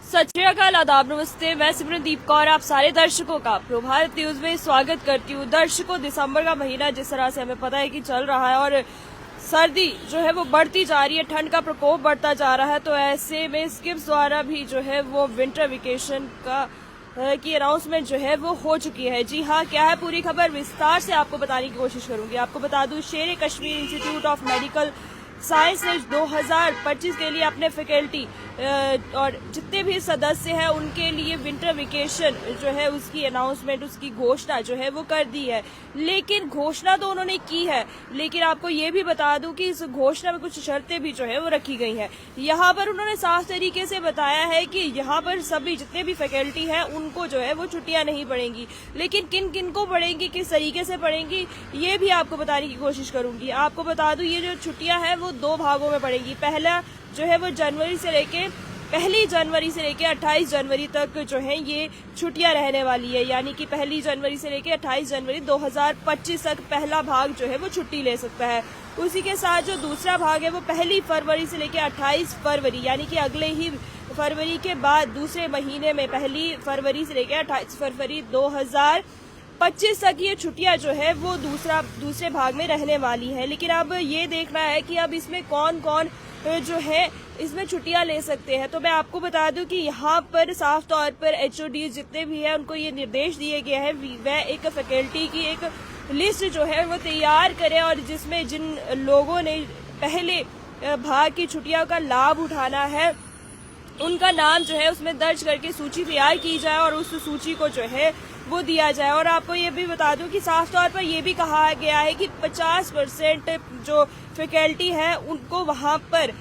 सत श्री अकाल, आदाब, नमस्ते। मैं सिमरनदीप कौर आप सारे दर्शकों का प्रभात न्यूज में स्वागत करती हूँ। दर्शकों, दिसंबर का महीना जिस तरह से हमें पता है कि चल रहा है और सर्दी जो है वो बढ़ती जा रही है, ठंड का प्रकोप बढ़ता जा रहा है, तो ऐसे में स्किम्स द्वारा भी जो है वो विंटर वेकेशन की अनाउंसमेंट जो है वो हो चुकी है। जी हाँ, क्या है पूरी खबर विस्तार से आपको बताने की कोशिश करूंगी। आपको बता दूं, शेर Kashmir institute of medical science ने 2025 के लिए अपने फैकल्टी और जितने भी सदस्य हैं उनके लिए विंटर वेकेशन जो है उसकी अनाउंसमेंट, उसकी घोषणा जो है वो कर दी है। लेकिन घोषणा तो उन्होंने की है, लेकिन आपको ये भी बता दूं कि इस घोषणा में कुछ शर्तें भी जो है वो रखी गई है। यहाँ पर उन्होंने साफ तरीके से बताया है कि यहाँ पर सभी जितने भी फैकल्टी हैं उनको जो है वो छुट्टियां नहीं पड़ेंगी, लेकिन किन किन को पड़ेंगी, किस तरीके से पड़ेंगी, ये भी आपको बताने की कोशिश करूंगी। आपको बता दूं, ये जो छुट्टियां हैं वो दो भागों में पड़ेगी। पहला जो है वो पहली जनवरी से लेके 28 जनवरी तक जो है ये छुट्टियां रहने वाली है, यानी कि 1 जनवरी से लेके 28 जनवरी 2025 तक पहला भाग जो है वो छुट्टी ले सकता है। उसी के साथ जो दूसरा भाग है वो 1 फरवरी से लेके 28 फरवरी, यानी कि अगले ही फरवरी के बाद दूसरे महीने में 1 फरवरी से लेके 28 फरवरी 2025 तक ये छुट्टियां जो है वो दूसरे भाग में रहने वाली है। लेकिन अब ये देखना है कि अब इसमें कौन कौन जो है इसमें छुट्टियां ले सकते हैं। तो मैं आपको बता दूं कि यहाँ पर साफ तौर पर एचओडी जितने भी हैं उनको ये निर्देश दिए गए हैं, वह एक फैकल्टी की एक लिस्ट जो है वो तैयार करें और जिसमें जिन लोगों ने पहले भाग की छुट्टियों का लाभ उठाना है उनका नाम जो है उसमें दर्ज करके सूची तैयार की जाए और उस सूची को जो है वो दिया जाए। और आपको ये भी बता दूं कि साफ तौर पर ये भी कहा गया है कि 50% जो फैकल्टी है उनको वहां पर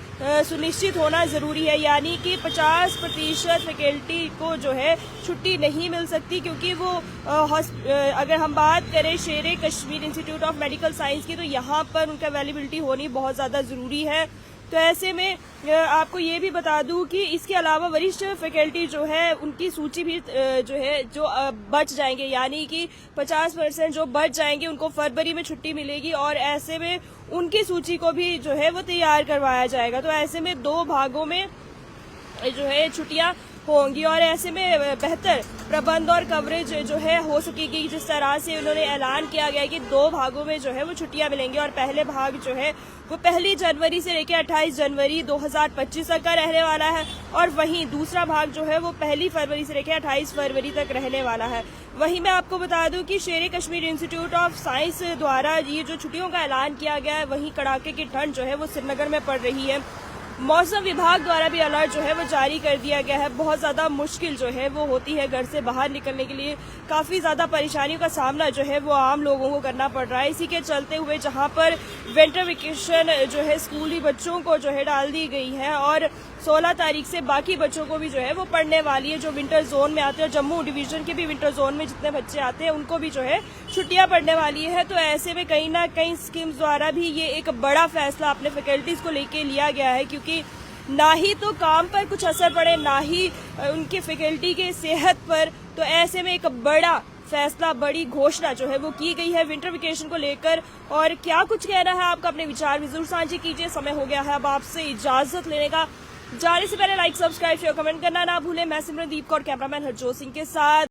सुनिश्चित होना जरूरी है, यानी कि 50% फैकल्टी को जो है छुट्टी नहीं मिल सकती, क्योंकि वो अगर हम बात करें शेर Kashmir institute of medical science की, तो यहाँ पर उनका अवेलेबिलिटी होनी बहुत ज्यादा जरूरी है। तो ऐसे में आपको ये भी बता दूं कि इसके अलावा वरिष्ठ फैकल्टी जो है उनकी सूची भी जो बच जाएंगे, यानी कि 50% जो बच जाएंगे उनको फरवरी में छुट्टी मिलेगी और ऐसे में उनकी सूची को भी जो है वो तैयार करवाया जाएगा। तो ऐसे में दो भागों में जो है छुट्टियां होंगी और ऐसे में बेहतर प्रबंध और कवरेज जो है हो सकेगी। जिस तरह से उन्होंने ऐलान किया गया कि दो भागों में जो है वो छुट्टियां मिलेंगी और पहले भाग जो है वो 1 जनवरी से लेकर 28 जनवरी 2025 तक का रहने वाला है और वहीं दूसरा भाग जो है वो 1 फरवरी से लेकर 28 फरवरी तक रहने वाला है। वहीं मैं आपको बता दूं कि शेर कश्मीर इंस्टीट्यूट ऑफ साइंस द्वारा ये जो छुट्टियों का ऐलान किया गया है, वहीं कड़ाके की ठंड जो है वो श्रीनगर में पड़ रही है। मौसम विभाग द्वारा भी अलर्ट जो है वो जारी कर दिया गया है। बहुत ज्यादा मुश्किल जो है वो होती है घर से बाहर निकलने के लिए, काफी ज्यादा परेशानियों का सामना जो है वो आम लोगों को करना पड़ रहा है। इसी के चलते हुए जहां पर विंटर वेकेशन जो है स्कूली बच्चों को जो है डाल दी गई है और 16 तारीख से बाकी बच्चों को भी जो है वो पढ़ने वाली है जो विंटर जोन में आते हैं, और जम्मू डिवीजन के भी विंटर जोन में जितने बच्चे आते हैं उनको भी जो है छुट्टियां पड़ने वाली है। तो ऐसे में कहीं ना कहीं स्कीम्स द्वारा भी ये एक बड़ा फैसला अपने फैकल्टीज को लेके लिया गया है, क्योंकि ना ही तो काम पर कुछ असर पड़े, ना ही उनके फैकल्टी के सेहत पर। तो ऐसे में एक बड़ा फैसला, बड़ी घोषणा जो है वो की गई है विंटर वेकेशन को लेकर। और क्या कुछ कहना है आपका, अपने विचार भी जरूर साझे कीजिए। समय हो गया है अब आपसे इजाजत लेने का। जाने से पहले लाइक, सब्सक्राइब, शेयर, कमेंट करना ना भूलें। मैं सिमरनदीप कौर कैमरामैन हरजोत सिंह के साथ।